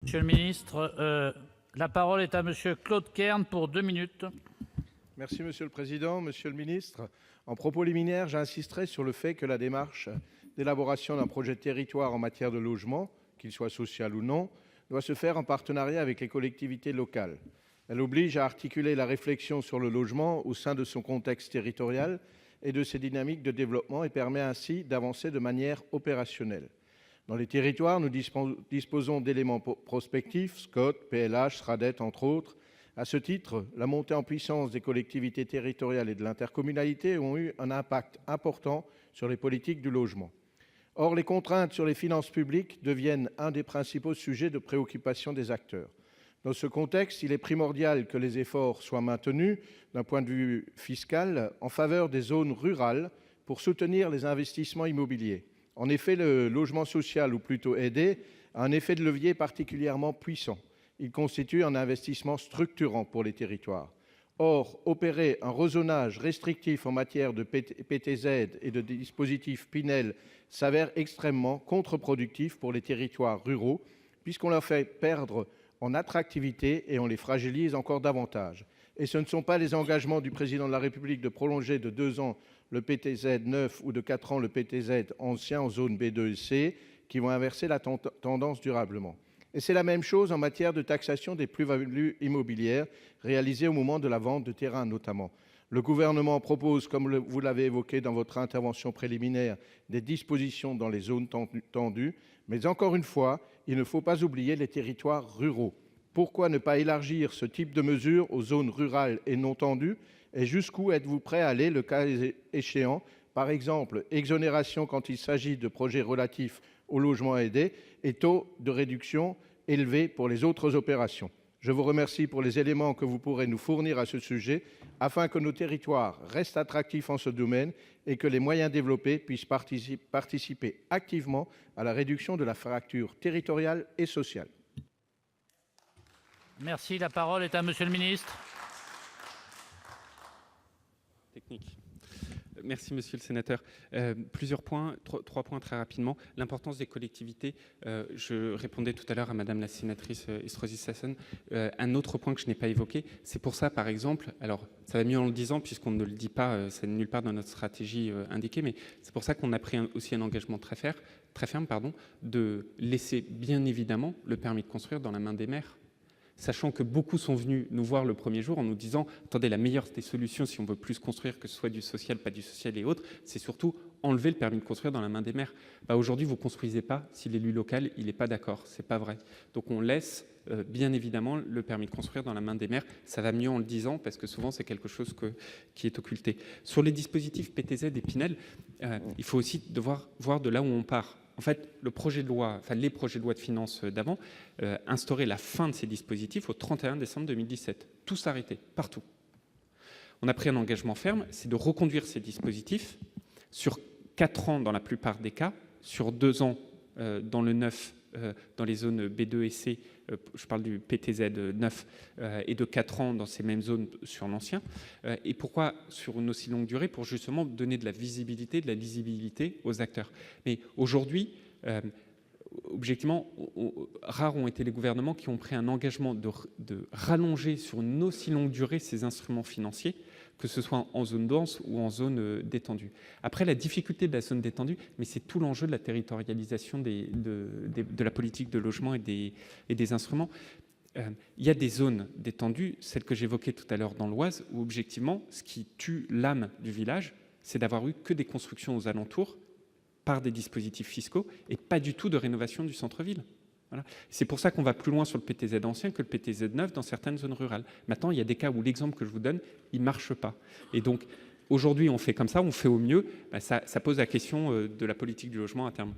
Monsieur le ministre, la parole est à Monsieur Claude Kern pour 2 minutes. Merci Monsieur le Président. Monsieur le ministre, en propos liminaire, j'insisterai sur le fait que la démarche d'élaboration d'un projet de territoire en matière de logement, qu'il soit social ou non, doit se faire en partenariat avec les collectivités locales. Elle oblige à articuler la réflexion sur le logement au sein de son contexte territorial et de ses dynamiques de développement et permet ainsi d'avancer de manière opérationnelle. Dans les territoires, nous disposons d'éléments prospectifs, SCOT, PLH, SRADET, entre autres. À ce titre, la montée en puissance des collectivités territoriales et de l'intercommunalité ont eu un impact important sur les politiques du logement. Or, les contraintes sur les finances publiques deviennent un des principaux sujets de préoccupation des acteurs. Dans ce contexte, il est primordial que les efforts soient maintenus d'un point de vue fiscal en faveur des zones rurales pour soutenir les investissements immobiliers. En effet, le logement social, ou plutôt aidé, a un effet de levier particulièrement puissant. Il constitue un investissement structurant pour les territoires. Or, opérer un rezonage restrictif en matière de PTZ et de dispositifs Pinel s'avère extrêmement contre-productif pour les territoires ruraux, puisqu'on leur fait perdre en attractivité et on les fragilise encore davantage. Et ce ne sont pas les engagements du Président de la République de prolonger de 2 ans le PTZ neuf ou de 4 ans le PTZ ancien en zone B2 et C qui vont inverser la tendance durablement. Et c'est la même chose en matière de taxation des plus-values immobilières réalisées au moment de la vente de terrain notamment. Le gouvernement propose, comme vous l'avez évoqué dans votre intervention préliminaire, des dispositions dans les zones tendues, mais encore une fois, il ne faut pas oublier les territoires ruraux. Pourquoi ne pas élargir ce type de mesures aux zones rurales et non tendues? Et jusqu'où êtes-vous prêt à aller le cas échéant? Par exemple, exonération quand il s'agit de projets relatifs au logement aidé et taux de réduction élevés pour les autres opérations. Je vous remercie pour les éléments que vous pourrez nous fournir à ce sujet afin que nos territoires restent attractifs en ce domaine et que les moyens développés puissent participer activement à la réduction de la fracture territoriale et sociale. Merci. La parole est à Monsieur le ministre. Technique. Merci, monsieur le sénateur. Plusieurs points, trois points très rapidement. L'importance des collectivités. Je répondais tout à l'heure à madame la sénatrice Estrosi Sassone. Un autre point que je n'ai pas évoqué, c'est pour ça, par exemple, alors ça va mieux en le disant, puisqu'on ne le dit pas, c'est nulle part dans notre stratégie indiquée, mais c'est pour ça qu'on a pris aussi un engagement très ferme, de laisser bien évidemment le permis de construire dans la main des maires. Sachant que beaucoup sont venus nous voir le premier jour en nous disant « Attendez, la meilleure des solutions, si on veut plus construire, que ce soit du social, pas du social et autres, c'est surtout enlever le permis de construire dans la main des maires. » Aujourd'hui, vous ne construisez pas si l'élu local il n'est pas d'accord. Ce n'est pas vrai. Donc on laisse bien évidemment le permis de construire dans la main des maires. Ça va mieux en le disant parce que souvent c'est quelque chose qui est occulté. Sur les dispositifs PTZ et Pinel, il faut aussi voir de là où on part. En fait, les projets de loi de finances d'avant instauraient la fin de ces dispositifs au 31 décembre 2017. Tout s'arrêtait, partout. On a pris un engagement ferme, c'est de reconduire ces dispositifs sur 4 ans dans la plupart des cas, sur 2 ans dans le neuf, dans les zones B2 et C, je parle du PTZ 9, et de 4 ans dans ces mêmes zones sur l'ancien. Et pourquoi sur une aussi longue durée? Pour justement donner de la visibilité, de la lisibilité aux acteurs. Mais aujourd'hui, objectivement, rares ont été les gouvernements qui ont pris un engagement de rallonger sur une aussi longue durée ces instruments financiers, que ce soit en zone dense ou en zone détendue. Après, la difficulté de la zone détendue, mais c'est tout l'enjeu de la territorialisation de la politique de logement et des instruments. Il y a des zones détendues, celles que j'évoquais tout à l'heure dans l'Oise, où objectivement, ce qui tue l'âme du village, c'est d'avoir eu que des constructions aux alentours par des dispositifs fiscaux et pas du tout de rénovation du centre-ville. Voilà. C'est pour ça qu'on va plus loin sur le PTZ ancien que le PTZ neuf dans certaines zones rurales. Maintenant, il y a des cas où l'exemple que je vous donne, il ne marche pas. Et donc, aujourd'hui, on fait comme ça, on fait au mieux. Ça pose la question de la politique du logement à terme.